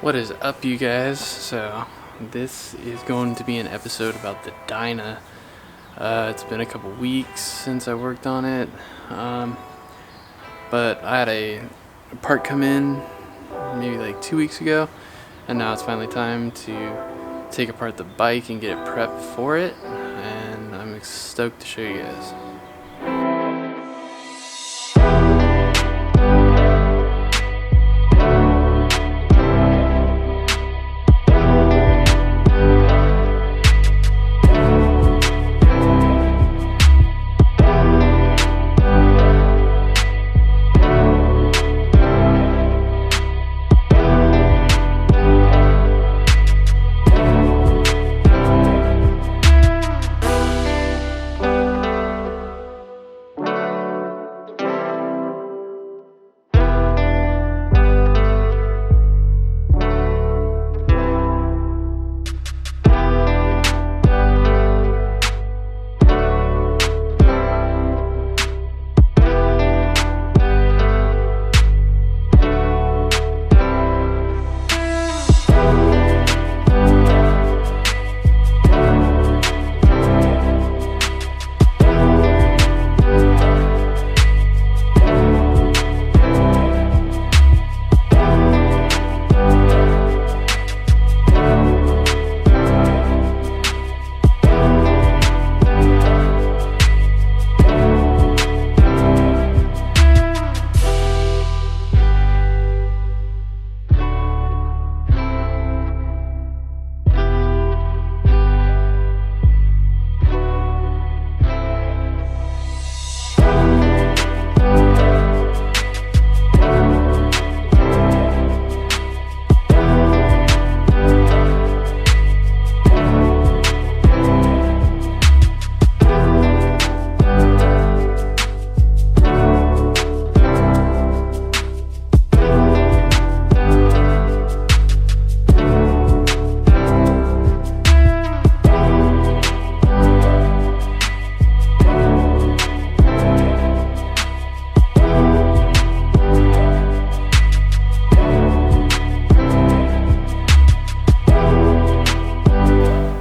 What is up, you guys? So this is going to be an episode about the Dyna. It's been a couple weeks since I worked on it, but I had a part come in maybe like 2 weeks ago, and now it's finally time to take apart the bike and get it prepped for it, and I'm stoked to show you guys.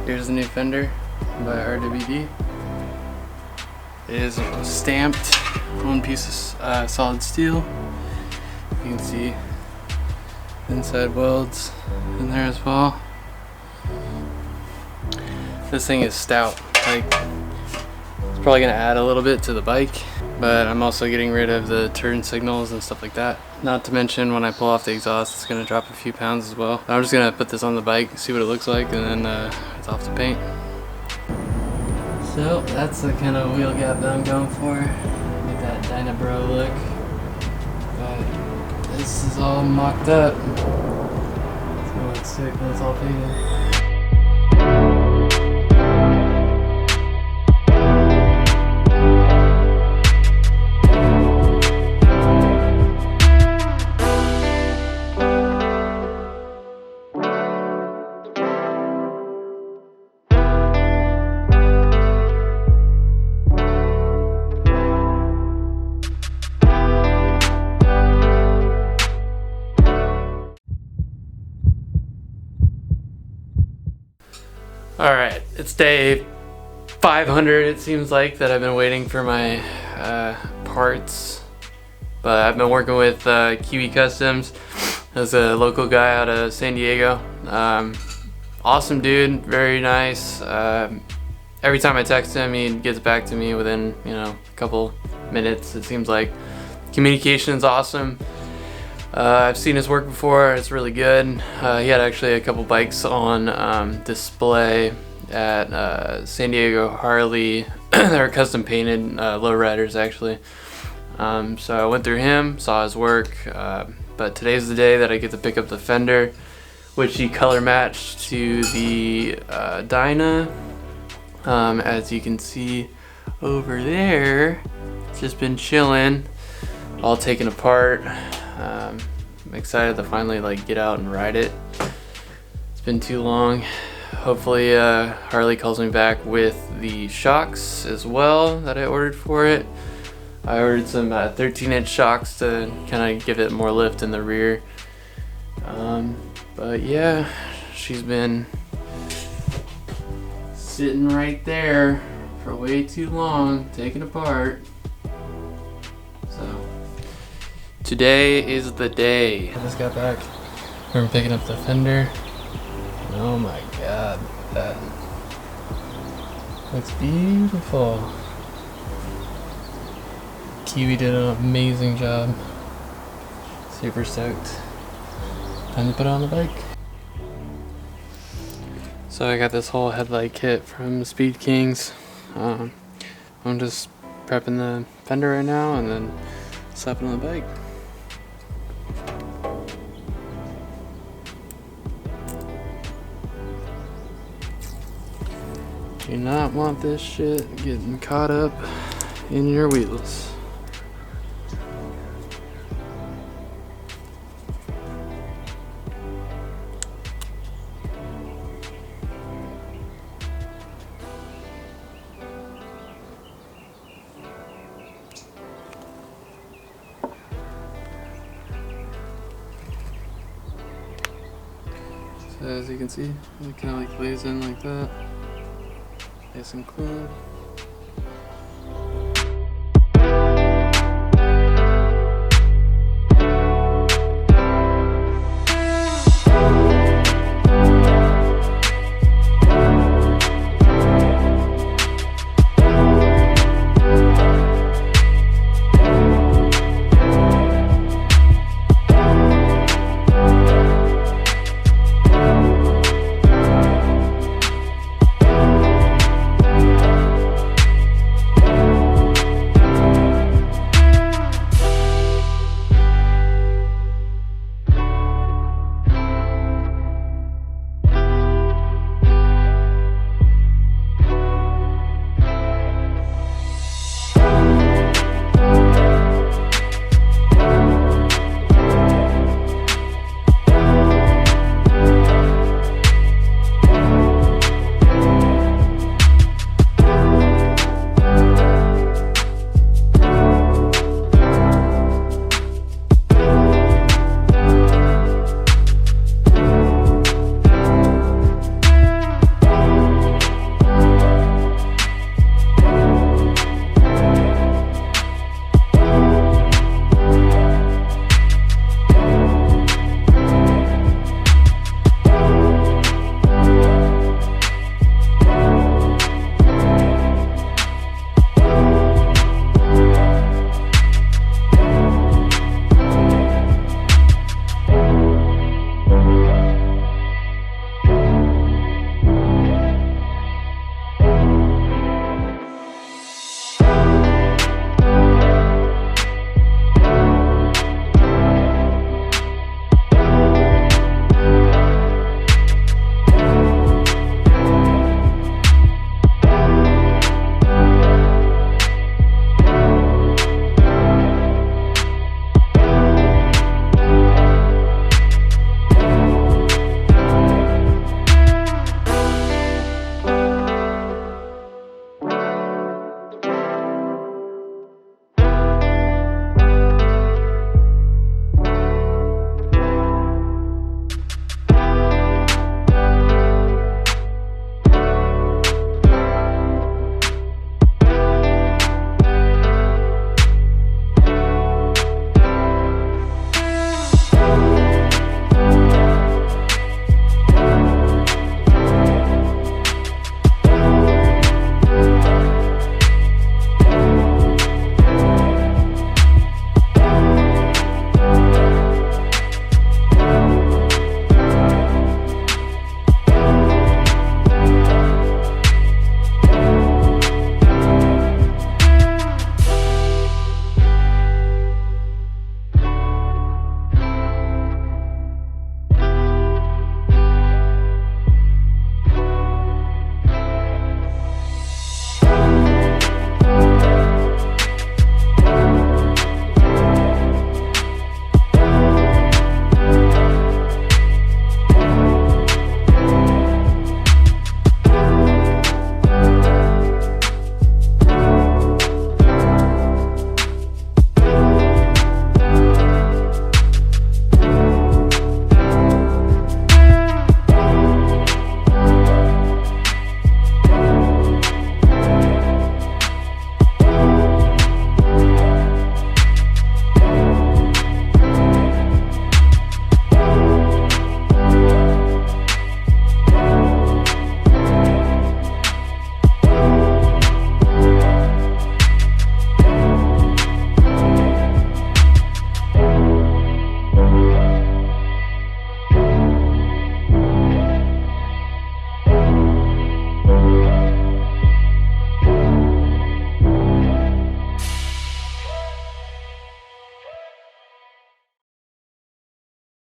Here's the new Fender by RWD. It is stamped, one piece of solid steel. You can see inside welds in there as well. This thing is stout. Like, it's probably gonna add a little bit to the bike, but I'm also getting rid of the turn signals and stuff like that. Not to mention, when I pull off the exhaust, it's gonna drop a few pounds as well. I'm just gonna put this on the bike, see what it looks like, and then it's off to paint. So that's the kind of wheel gap that I'm going for, with that Dyna Bro look. But this is all mocked up. It's gonna look sick when it's all painted. Alright, it's day 500, it seems like, that I've been waiting for my parts. But I've been working with Kiwi Customs as a local guy out of San Diego. Awesome dude, very nice. Every time I text him, he gets back to me within, a couple minutes, it seems like. Communication's awesome. I've seen his work before, it's really good. He had actually a couple bikes on display at San Diego Harley. They were custom painted lowriders actually. So I went through him, saw his work, but today's the day that I get to pick up the Fender, which he color matched to the Dyna. As you can see over there, it's just been chilling, all taken apart. I'm excited to finally get out and ride it. It's been too long. Hopefully Harley calls me back with the shocks as well that I ordered for it. I ordered some 13-inch shocks to kind of give it more lift in the rear. But yeah, she's been sitting right there for way too long, taken apart. So today is the day. I just got back from picking up the Fender. Oh my god, that looks beautiful. Kiwi did an amazing job. Super stoked. Time to put it on the bike. So I got this whole headlight kit from Speed Kings. I'm just prepping the Fender right now and then slapping on the bike. Do not want this shit getting caught up in your wheels. So as you can see, it kind of like lays in like that. Nice and clean.